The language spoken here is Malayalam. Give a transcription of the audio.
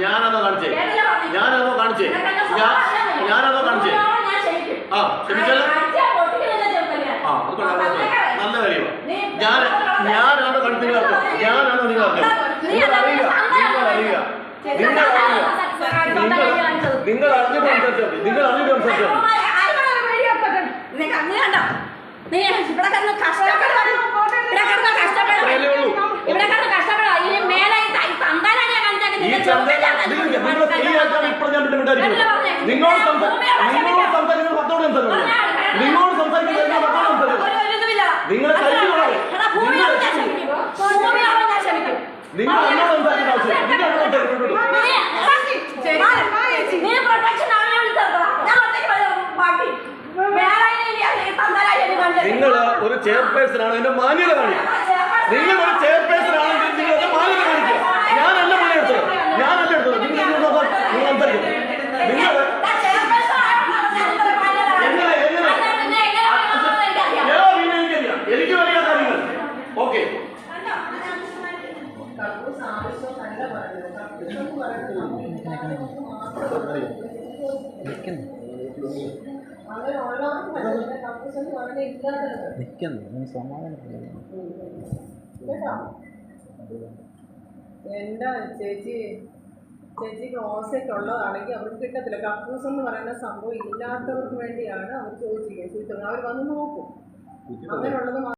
ഞാനതോ കാണിച്ചേ ആ ക്ഷമിച്ചല്ലോ. ആ അത് നല്ല കാര്യമാണ്. ഞാനാണോ കണ്ടില്ല, ഞാനാണോ നിങ്ങൾ നിങ്ങൾ അറിയുക, നിങ്ങൾ അറിഞ്ഞിട്ട് സംസാരിച്ചാൽ നിങ്ങൾ അറിഞ്ഞിട്ട് സംസാരിച്ചാൽ നിങ്ങളോട് നിങ്ങളെ നിങ്ങൾ ഒരു ചെയർപേഴ്സൺ ആണ്, എന്റെ മാന്യത കാണിക്കുക. നിങ്ങൾ ഒരു ചെയർപേഴ്സൺ ആണെങ്കിൽ നിങ്ങൾ എന്റെ മാന്യത കാണിക്കുക. ഞാനല്ല പണിയെടുത്തത്, ഞാനല്ല എടുത്തത്. നിങ്ങൾ സംസാരിക്കുന്നത് നിങ്ങൾ എനിക്ക് വലിയ കാര്യങ്ങൾ ഓക്കെ. എന്താ ചേച്ചി ക്ലോസറ്റ് ഉള്ളതാണെങ്കിൽ അവർക്ക് കിട്ടത്തില്ല. കക്കൂസ് എന്ന് പറയുന്ന സംഭവം ഇല്ലാത്തവർക്ക് വേണ്ടിയാണ് അവർ ചോദിച്ചിരിക്കുന്നത്. അവർ വന്ന് നോക്കും. അങ്ങനെയുള്ളത്